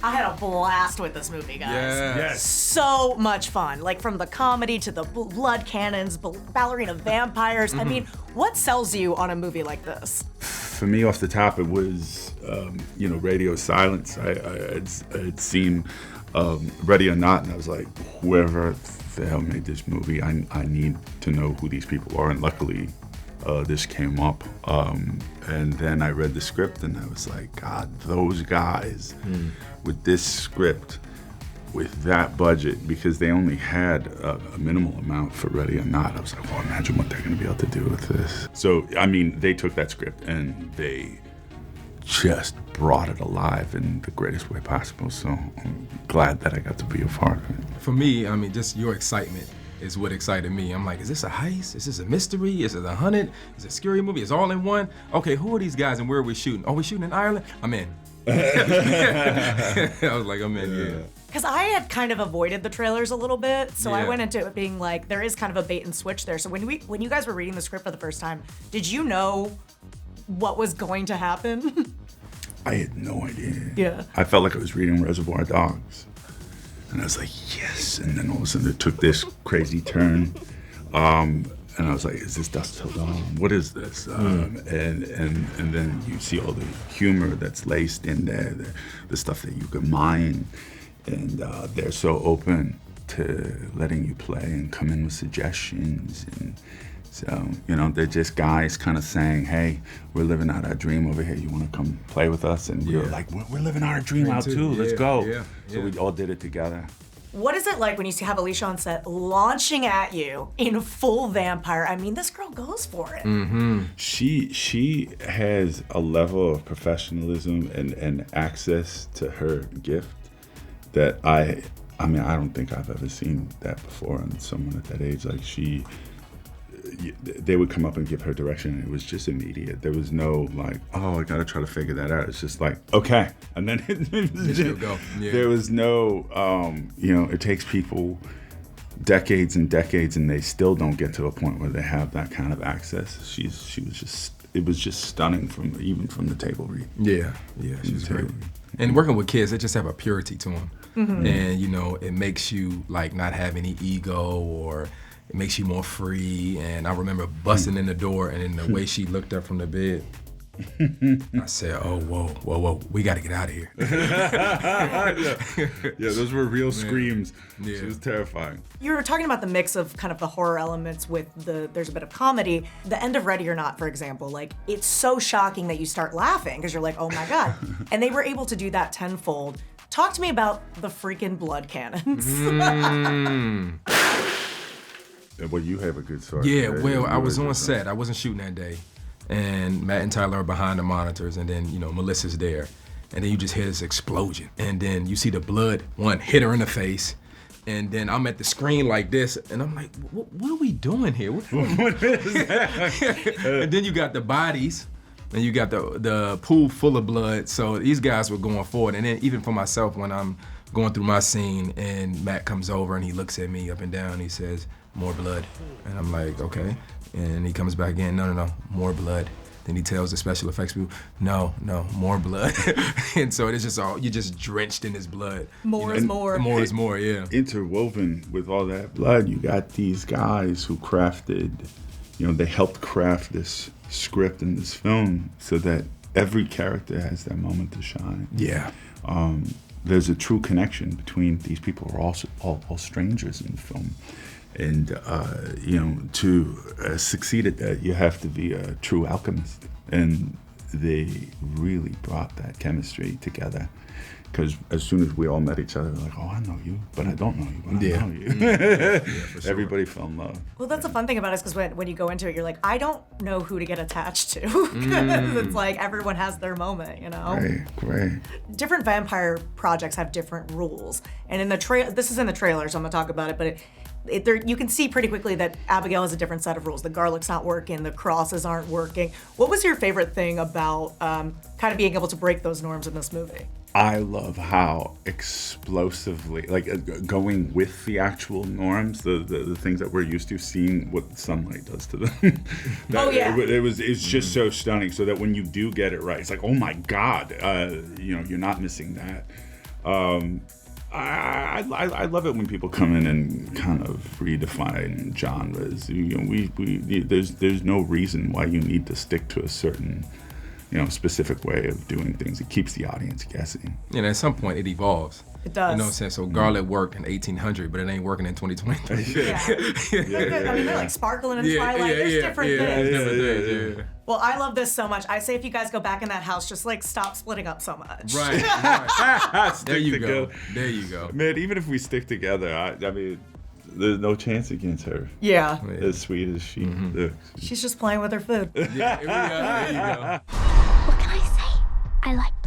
I had a blast with this movie, guys. Yes. So much fun. Like from the comedy to the blood cannons, ballerina vampires. I mean, what sells you on a movie like this? For me, off the top, it was, radio silence. I'd seen Ready or Not, and I was like, whoever the hell made this movie, I need to know who these people are. And luckily, this came up. And then I read the script, and I was like, God, those guys with this script, with that budget, because they only had a minimal amount for Ready or Not. I was like, well, imagine what they're going to be able to do with this. So, I mean, they took that script and they just brought it alive in the greatest way possible. So I'm glad that I got to be a part of it. For me, I mean, just your excitement is what excited me. I'm like, is this a heist? Is this a mystery? Is it a hunted? Is it a scary movie? It's all in one? Okay, who are these guys and where are we shooting? Oh, we shooting in Ireland? I'm in. I was like, I'm in, yeah. Because I had kind of avoided the trailers a little bit, so I Yeah. went into it being like, there is kind of a bait and switch there. So when you guys were reading the script for the first time, did you know what was going to happen? I had no idea. Yeah. I felt like I was reading Reservoir Dogs. And I was like, yes. And then all of a sudden it took this crazy turn. And I was like, is this Dusk Till Dawn? What is this? And then you see all the humor that's laced in there, the stuff that you can mine. And they're so open to letting you play and come in with suggestions. And so, they're just guys kind of saying, hey, we're living out our dream over here. You want to come play with us? And we were like, we're living our dream out too. Let's go. Yeah. So we all did it together. What is it like when you have Alicia on set launching at you in full vampire? I mean, this girl goes for it. Mm-hmm. She has a level of professionalism and access to her gift that I don't think I've ever seen that before in someone at that age. Like they would come up and give her direction, and it was just immediate. There was no like, oh, I gotta try to figure that out. It's just like, okay, and then Go. Yeah. There was no, it takes people decades and decades, and they still don't get to a point where they have that kind of access. It was just stunning from the table read. Yeah, she's great. And working with kids, they just have a purity to them. Mm-hmm. And, it makes you like not have any ego, or it makes you more free. And I remember busting in the door, and in the way she looked up from the bed, I said, oh, whoa, we got to get out of here. Yeah, those were real screams. Yeah. She was terrifying. You were talking about the mix of kind of the horror elements with there's a bit of comedy. The end of Ready or Not, for example, like it's so shocking that you start laughing because you're like, oh my God. And they were able to do that tenfold. Talk to me about the freaking blood cannons. Well, you have a good story. Yeah, well, I was on set. I wasn't shooting that day. And Matt and Tyler are behind the monitors, and then, Melissa's there. And then you just hear this explosion. And then you see the blood, hit her in the face. And then I'm at the screen like this, and I'm like, what are we doing here? What is that? And then you got the bodies, and you got the pool full of blood. So these guys were going forward. And then even for myself, when I'm going through my scene, and Matt comes over, and he looks at me up and down, and he says, more blood. And I'm like, okay. And he comes back in, no, more blood. Then he tells the special effects people, no, more blood. And so it's just you're just drenched in his blood. More is more. More is more, yeah. Interwoven with all that blood, you got these guys who they helped craft this script and this film so that every character has their moment to shine. Yeah. There's a true connection between these people who are all strangers in the film. And, to succeed at that, you have to be a true alchemist. And they really brought that chemistry together. Because as soon as we all met each other, we're like, oh, I know you, but I don't know you, but I know you. Yeah, for sure. Everybody fell in love. Well, that's the fun thing about it, because when you go into it, you're like, I don't know who to get attached to. It's like everyone has their moment, Great. Different vampire projects have different rules. And in the this is in the trailer, so I'm going to talk about it, but you can see pretty quickly that Abigail has a different set of rules. The garlic's not working, the crosses aren't working. What was your favorite thing about kind of being able to break those norms in this movie? I love how explosively, going with the actual norms, the things that we're used to, seeing what sunlight does to them. It's just so stunning. So that when you do get it right, it's like, oh my God, you're not missing that. I love it when people come in and kind of redefine genres. There's no reason why you need to stick to a certain, specific way of doing things. It keeps the audience guessing. And at some point, it evolves. It does. You know what I'm saying? So Garlic worked in 1800, but it ain't working in 2023. Yeah. I mean, they're like sparkling in Twilight. There's different things. Yeah. Well, I love this so much. I say if you guys go back in that house, just like stop splitting up so much. Right. There you together. go. There you go. Man, even if we stick together, I mean, there's no chance against her. Yeah. As sweet as she looks. She's just playing with her food. Yeah, here we go. There you go. What can I say? I like